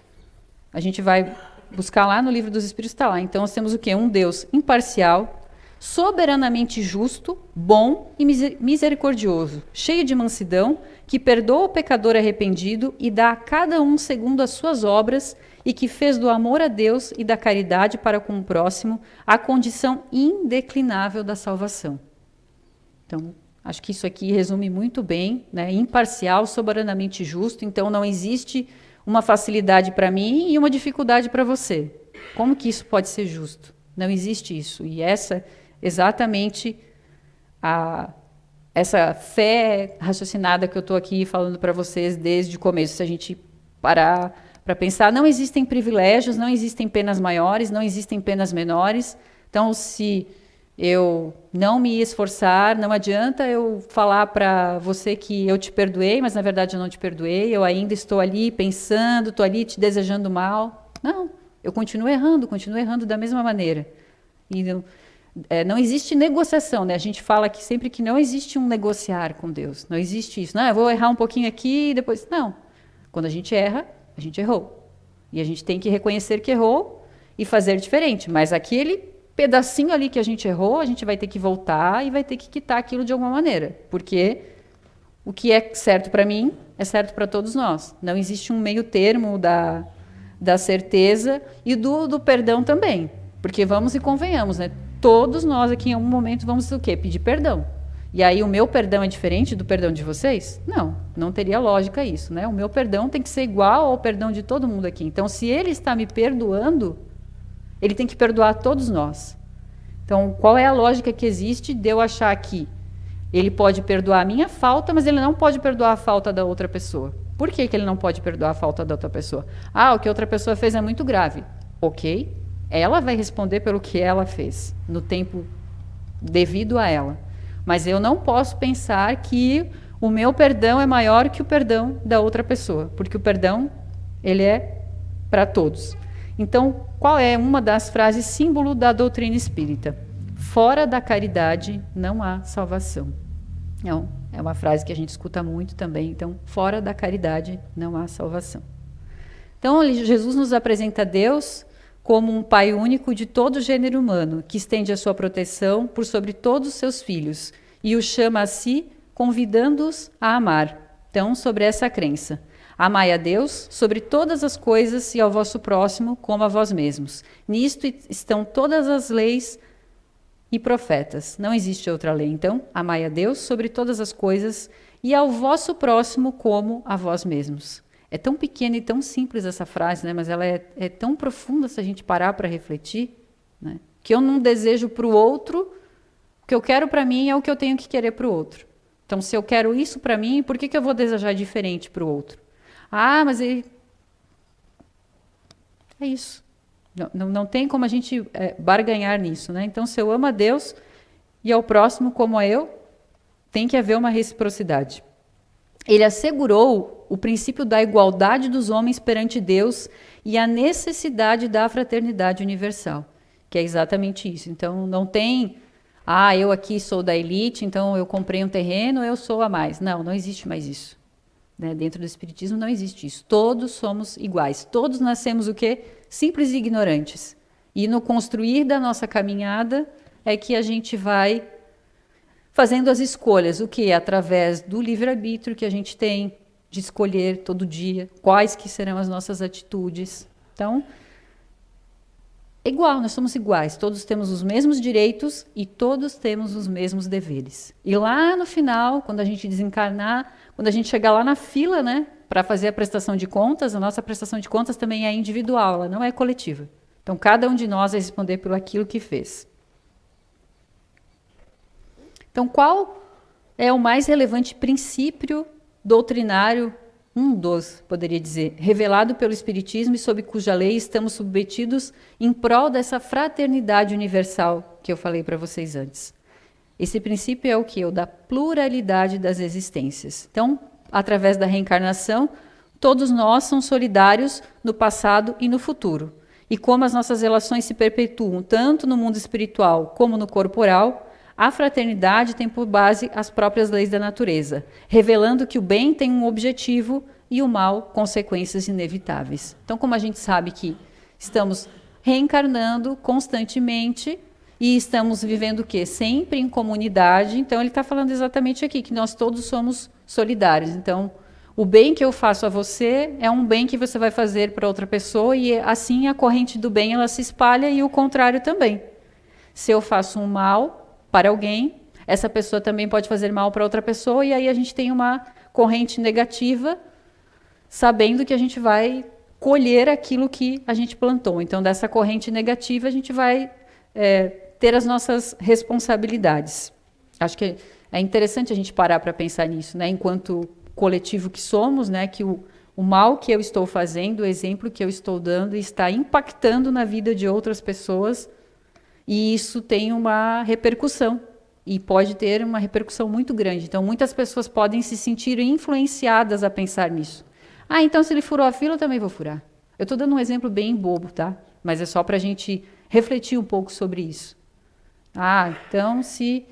a gente vai buscar lá no Livro dos Espíritos, está lá. Então, nós temos o quê? Um Deus imparcial, soberanamente justo, bom e misericordioso, cheio de mansidão, que perdoa o pecador arrependido e dá a cada um segundo as suas obras, e que fez do amor a Deus e da caridade para com o próximo a condição indeclinável da salvação. Então, acho que isso aqui resume muito bem, né? Imparcial, soberanamente justo, então não existe uma facilidade para mim e uma dificuldade para você. Como que isso pode ser justo? Não existe isso. E essa exatamente essa fé raciocinada que eu estou aqui falando para vocês desde o começo. Se a gente parar para pensar. Não existem privilégios, não existem penas maiores, não existem penas menores. Então, se eu não me esforçar, não adianta eu falar para você que eu te perdoei, mas na verdade eu não te perdoei, eu ainda estou ali pensando, estou ali te desejando mal. Não, eu continuo errando da mesma maneira. E não existe negociação, né? A gente fala aqui sempre que não existe um negociar com Deus, não existe isso. Não, eu vou errar um pouquinho aqui e depois... Não, quando a gente erra, a gente errou. E a gente tem que reconhecer que errou e fazer diferente, mas aquele pedacinho ali que a gente errou, a gente vai ter que voltar e vai ter que quitar aquilo de alguma maneira, porque o que é certo para mim é certo para todos nós. Não existe um meio termo da certeza e do perdão também, porque vamos e convenhamos, né? Todos nós aqui em algum momento vamos o quê? Pedir perdão. E aí o meu perdão é diferente do perdão de vocês? Não, não teria lógica isso, né? O meu perdão tem que ser igual ao perdão de todo mundo aqui. Então, se ele está me perdoando, ele tem que perdoar todos nós. Então, qual é a lógica que existe de eu achar que ele pode perdoar a minha falta, mas ele não pode perdoar a falta da outra pessoa? Por que ele não pode perdoar a falta da outra pessoa? Ah, o que a outra pessoa fez é muito grave. Ok, ela vai responder pelo que ela fez, no tempo devido a ela. Mas eu não posso pensar que o meu perdão é maior que o perdão da outra pessoa, porque o perdão, ele é para todos. Então, qual é uma das frases símbolo da doutrina espírita? Fora da caridade não há salvação. Não, é uma frase que a gente escuta muito também. Então, fora da caridade não há salvação. Então, Jesus nos apresenta Deus como um Pai único de todo o gênero humano, que estende a sua proteção por sobre todos os seus filhos e os chama a si, convidando-os a amar. Então, sobre essa crença. Amai a Deus sobre todas as coisas e ao vosso próximo como a vós mesmos. Nisto estão todas as leis e profetas. Não existe outra lei. Então, amai a Deus sobre todas as coisas e ao vosso próximo como a vós mesmos. É tão pequena e tão simples essa frase, né? Mas ela é tão profunda se a gente parar para refletir, né? Que eu não desejo para o outro, o que eu quero para mim é o que eu tenho que querer para o outro. Então, se eu quero isso para mim, por que eu vou desejar diferente para o outro? Ah, mas ele... É isso. Não tem como a gente barganhar nisso, né? Então, se eu amo a Deus e ao próximo como a eu, tem que haver uma reciprocidade. Ele assegurou o princípio da igualdade dos homens perante Deus e a necessidade da fraternidade universal, que é exatamente isso. Então, não tem... Ah, eu aqui sou da elite, então eu comprei um terreno, eu sou a mais. Não, não existe mais isso. Né? Dentro do Espiritismo não existe isso. Todos somos iguais. Todos nascemos o quê? Simples e ignorantes. E no construir da nossa caminhada é que a gente vai fazendo as escolhas. O quê? Através do livre-arbítrio que a gente tem de escolher todo dia quais que serão as nossas atitudes. Então, é igual, nós somos iguais. Todos temos os mesmos direitos e todos temos os mesmos deveres. E lá no final, quando a gente desencarnar, quando a gente chegar lá na fila, né, para fazer a prestação de contas, a nossa prestação de contas também é individual, ela não é coletiva. Então, cada um de nós vai responder por aquilo que fez. Então, qual é o mais relevante princípio doutrinário, um dos, poderia dizer, revelado pelo Espiritismo e sob cuja lei estamos submetidos em prol dessa fraternidade universal que eu falei para vocês antes? Esse princípio é o quê? O da pluralidade das existências. Então, através da reencarnação, todos nós somos solidários no passado e no futuro. E como as nossas relações se perpetuam tanto no mundo espiritual como no corporal, a fraternidade tem por base as próprias leis da natureza, revelando que o bem tem um objetivo e o mal consequências inevitáveis. Então, como a gente sabe que estamos reencarnando constantemente e estamos vivendo o quê? Sempre em comunidade. Então, ele está falando exatamente aqui, que nós todos somos solidários. Então, o bem que eu faço a você é um bem que você vai fazer para outra pessoa e assim a corrente do bem ela se espalha e o contrário também. Se eu faço um mal para alguém, essa pessoa também pode fazer mal para outra pessoa e aí a gente tem uma corrente negativa, sabendo que a gente vai colher aquilo que a gente plantou. Então, dessa corrente negativa, a gente vai ter as nossas responsabilidades. Acho que é interessante a gente parar para pensar nisso, né? Enquanto coletivo que somos, né? Que o o mal que eu estou fazendo, o exemplo que eu estou dando, está impactando na vida de outras pessoas, e isso tem uma repercussão, e pode ter uma repercussão muito grande. Então, muitas pessoas podem se sentir influenciadas a pensar nisso. Ah, então se ele furou a fila, eu também vou furar. Eu estou dando um exemplo bem bobo, tá? Mas é só para a gente refletir um pouco sobre isso. Ah, então se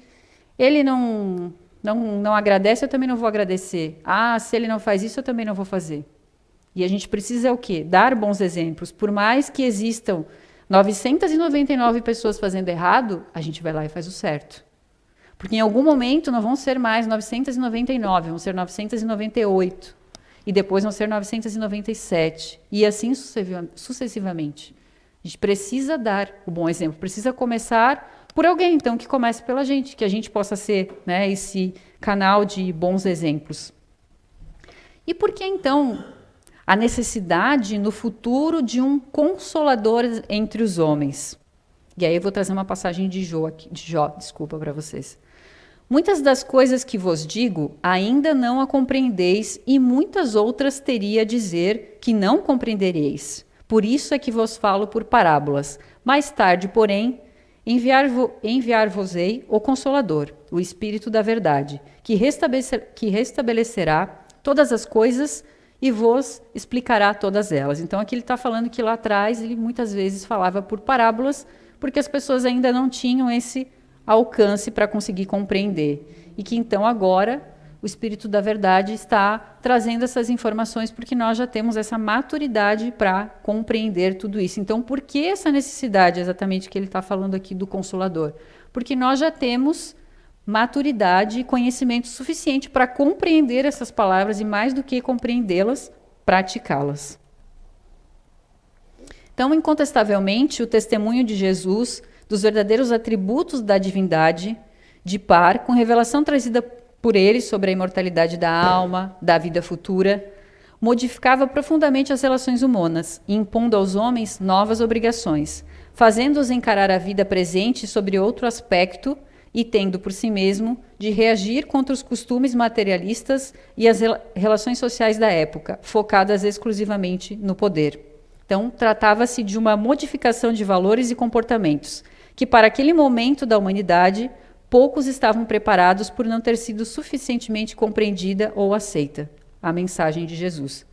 ele não agradece, eu também não vou agradecer. Ah, se ele não faz isso, eu também não vou fazer. E a gente precisa o quê? Dar bons exemplos. Por mais que existam 999 pessoas fazendo errado, a gente vai lá e faz o certo. Porque em algum momento não vão ser mais 999, vão ser 998. E depois vão ser 997. E assim sucessivamente. A gente precisa dar o bom exemplo. Precisa começar por alguém, então, que comece pela gente. Que a gente possa ser, né, esse canal de bons exemplos. E por que, então, a necessidade no futuro de um consolador entre os homens? E aí eu vou trazer uma passagem de Jó, desculpa, para vocês. Muitas das coisas que vos digo ainda não a compreendeis, e muitas outras teria a dizer que não compreendereis. Por isso é que vos falo por parábolas. Mais tarde, porém, enviar-vos-ei o Consolador, o Espírito da Verdade, que restabelecerá todas as coisas e vos explicará todas elas. Então, aqui ele está falando que lá atrás ele muitas vezes falava por parábolas, porque as pessoas ainda não tinham esse alcance para conseguir compreender. E que então agora o Espírito da Verdade está trazendo essas informações, porque nós já temos essa maturidade para compreender tudo isso. Então, por que essa necessidade exatamente que ele está falando aqui do Consolador? Porque nós já temos maturidade e conhecimento suficiente para compreender essas palavras e, mais do que compreendê-las, praticá-las. Então, incontestavelmente, o testemunho de Jesus dos verdadeiros atributos da divindade, de par com revelação trazida por ele sobre a imortalidade da alma, da vida futura, modificava profundamente as relações humanas, impondo aos homens novas obrigações, fazendo-os encarar a vida presente sobre outro aspecto e tendo por si mesmo de reagir contra os costumes materialistas e as relações sociais da época, focadas exclusivamente no poder. Então, tratava-se de uma modificação de valores e comportamentos, que para aquele momento da humanidade, poucos estavam preparados por não ter sido suficientemente compreendida ou aceita a mensagem de Jesus.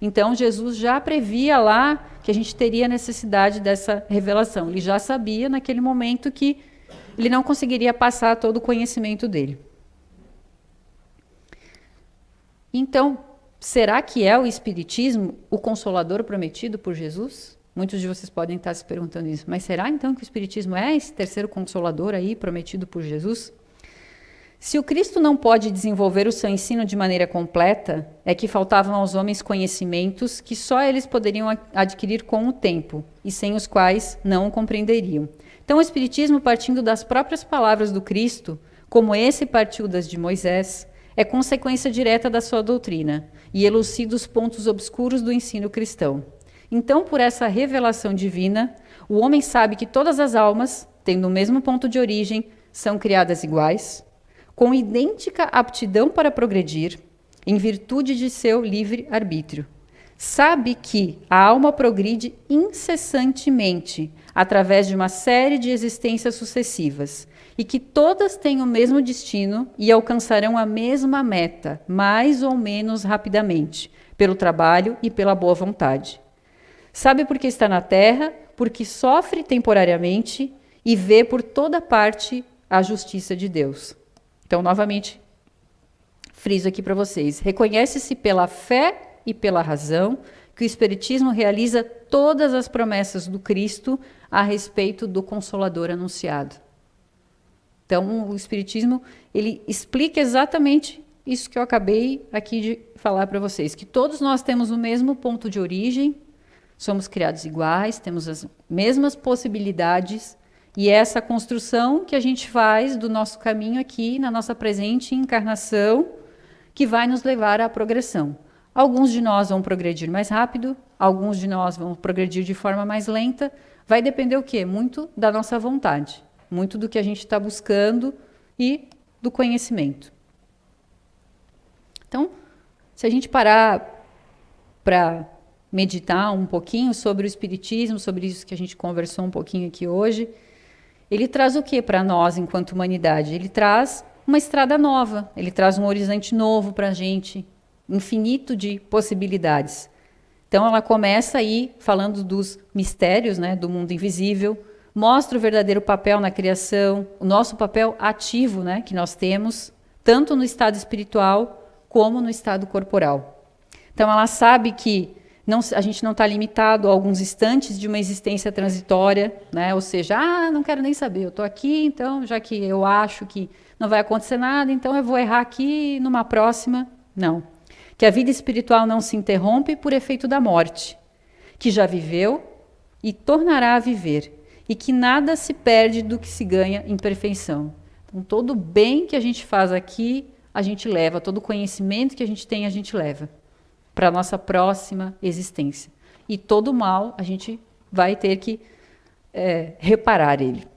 Então, Jesus já previa lá que a gente teria necessidade dessa revelação. Ele já sabia naquele momento que ele não conseguiria passar todo o conhecimento dele. Então, será que é o Espiritismo o Consolador prometido por Jesus? Muitos de vocês podem estar se perguntando isso. Mas será então que o Espiritismo é esse terceiro Consolador aí prometido por Jesus? Se o Cristo não pode desenvolver o seu ensino de maneira completa, é que faltavam aos homens conhecimentos que só eles poderiam adquirir com o tempo e sem os quais não o compreenderiam. Então, o Espiritismo, partindo das próprias palavras do Cristo, como esse partiu das de Moisés, é consequência direta da sua doutrina e elucida os pontos obscuros do ensino cristão. Então, por essa revelação divina, o homem sabe que todas as almas, tendo o mesmo ponto de origem, são criadas iguais, com idêntica aptidão para progredir, em virtude de seu livre arbítrio. Sabe que a alma progride incessantemente, através de uma série de existências sucessivas, e que todas têm o mesmo destino e alcançarão a mesma meta, mais ou menos rapidamente, pelo trabalho e pela boa vontade. Sabe por que está na terra, porque sofre temporariamente e vê por toda parte a justiça de Deus. Então, novamente, friso aqui para vocês. Reconhece-se pela fé e pela razão que o Espiritismo realiza todas as promessas do Cristo a respeito do Consolador anunciado. Então, o Espiritismo, ele explica exatamente isso que eu acabei aqui de falar para vocês, que todos nós temos o mesmo ponto de origem, somos criados iguais, temos as mesmas possibilidades, e é essa construção que a gente faz do nosso caminho aqui, na nossa presente encarnação, que vai nos levar à progressão. Alguns de nós vão progredir mais rápido, alguns de nós vão progredir de forma mais lenta. Vai depender o quê? Muito da nossa vontade, muito do que a gente está buscando e do conhecimento. Então, se a gente parar para meditar um pouquinho sobre o Espiritismo, sobre isso que a gente conversou um pouquinho aqui hoje. Ele traz o que para nós, enquanto humanidade? Ele traz uma estrada nova, ele traz um horizonte novo para a gente, infinito de possibilidades. Então, ela começa aí falando dos mistérios, né, do mundo invisível, mostra o verdadeiro papel na criação, o nosso papel ativo, né, que nós temos, tanto no estado espiritual como no estado corporal. Então, ela sabe que a gente não está limitado a alguns instantes de uma existência transitória, né? Ou seja, não quero nem saber, eu estou aqui, então, já que eu acho que não vai acontecer nada, então eu vou errar aqui numa próxima. Não. Que a vida espiritual não se interrompe por efeito da morte, que já viveu e tornará a viver, e que nada se perde do que se ganha em perfeição. Então, todo o bem que a gente faz aqui, a gente leva, todo o conhecimento que a gente tem, a gente leva para a nossa próxima existência. E todo mal, a gente vai ter que reparar ele.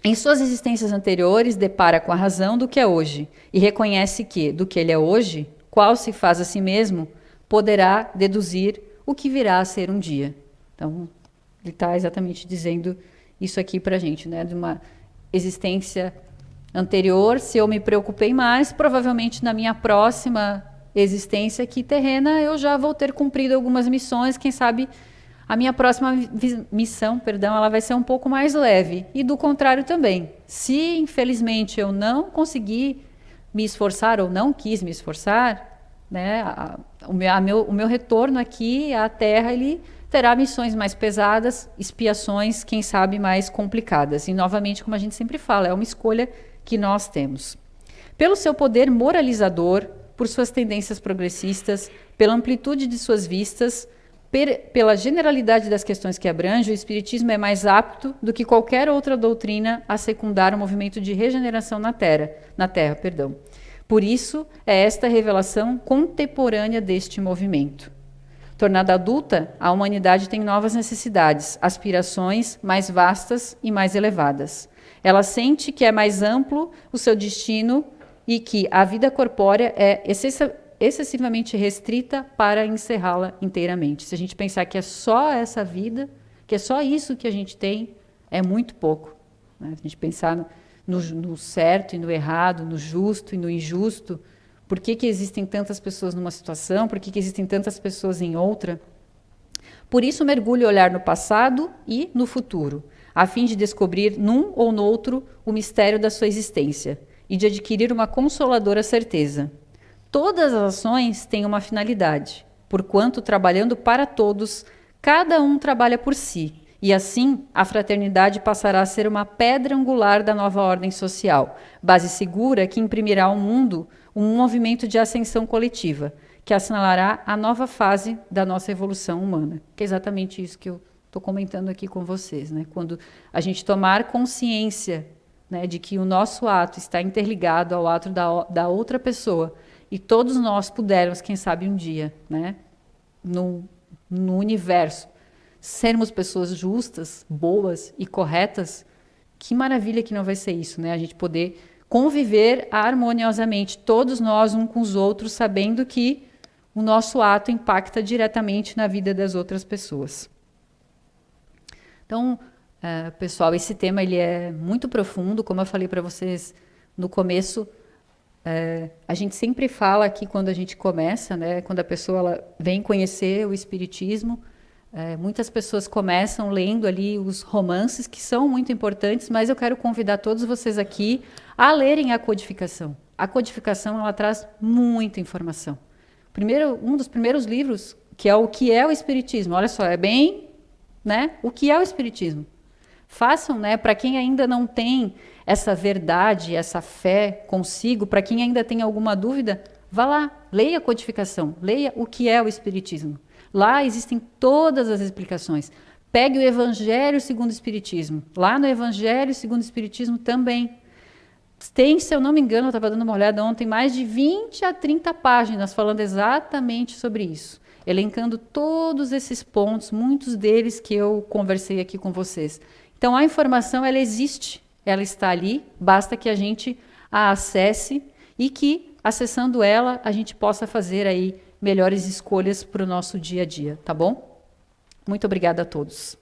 Em suas existências anteriores, depara com a razão do que é hoje e reconhece que, do que ele é hoje, qual se faz a si mesmo, poderá deduzir o que virá a ser um dia. Então, ele está exatamente dizendo isso aqui para a gente, né? De uma existência anterior, se eu me preocupei mais, provavelmente na minha próxima existência aqui terrena, eu já vou ter cumprido algumas missões, quem sabe a minha próxima missão, ela vai ser um pouco mais leve. E do contrário também. Se, infelizmente, eu não conseguir me esforçar ou não quis me esforçar, né, o meu retorno aqui à Terra, ele terá missões mais pesadas, expiações, quem sabe, mais complicadas. E, novamente, como a gente sempre fala, é uma escolha que nós temos. Pelo seu poder moralizador, por suas tendências progressistas, pela amplitude de suas vistas, pela generalidade das questões que abrange, o Espiritismo é mais apto do que qualquer outra doutrina a secundar o movimento de regeneração na Terra. Por isso, é esta revelação contemporânea deste movimento. Tornada adulta, a humanidade tem novas necessidades, aspirações mais vastas e mais elevadas. Ela sente que é mais amplo o seu destino e que a vida corpórea é excessivamente restrita para encerrá-la inteiramente. Se a gente pensar que é só essa vida, que é só isso que a gente tem, é muito pouco, né? Se a gente pensar no certo e no errado, no justo e no injusto, por que existem tantas pessoas numa situação, por que existem tantas pessoas em outra? Por isso mergulhe o olhar no passado e no futuro, a fim de descobrir num ou no outro o mistério da sua existência e de adquirir uma consoladora certeza. Todas as ações têm uma finalidade, porquanto, trabalhando para todos, cada um trabalha por si, e assim a fraternidade passará a ser uma pedra angular da nova ordem social, base segura que imprimirá ao mundo um movimento de ascensão coletiva, que assinalará a nova fase da nossa evolução humana. Que é exatamente isso que eu estou comentando aqui com vocês, né? Quando a gente tomar consciência, né, de que o nosso ato está interligado ao ato da outra pessoa, e todos nós pudermos, quem sabe um dia, né, no universo, sermos pessoas justas, boas e corretas, que maravilha que não vai ser isso, né? A gente poder conviver harmoniosamente, todos nós um com os outros, sabendo que o nosso ato impacta diretamente na vida das outras pessoas. Então, pessoal, esse tema ele é muito profundo, como eu falei para vocês no começo. A gente sempre fala aqui quando a gente começa, né, quando a pessoa ela vem conhecer o Espiritismo, muitas pessoas começam lendo ali os romances, que são muito importantes, mas eu quero convidar todos vocês aqui a lerem a codificação. A codificação ela traz muita informação. Um dos primeiros livros, que é o que é o Espiritismo, olha só, é bem, né, o que é o Espiritismo. Façam, né, para quem ainda não tem essa verdade, essa fé consigo, para quem ainda tem alguma dúvida, vá lá, leia a codificação, leia o que é o Espiritismo. Lá existem todas as explicações. Pegue o Evangelho segundo o Espiritismo. Lá no Evangelho segundo o Espiritismo também. Tem, se eu não me engano, eu estava dando uma olhada ontem, mais de 20 a 30 páginas falando exatamente sobre isso. Elencando todos esses pontos, muitos deles que eu conversei aqui com vocês. Então, a informação, ela existe, ela está ali, basta que a gente a acesse e que, acessando ela, a gente possa fazer aí melhores escolhas para o nosso dia a dia, tá bom? Muito obrigada a todos.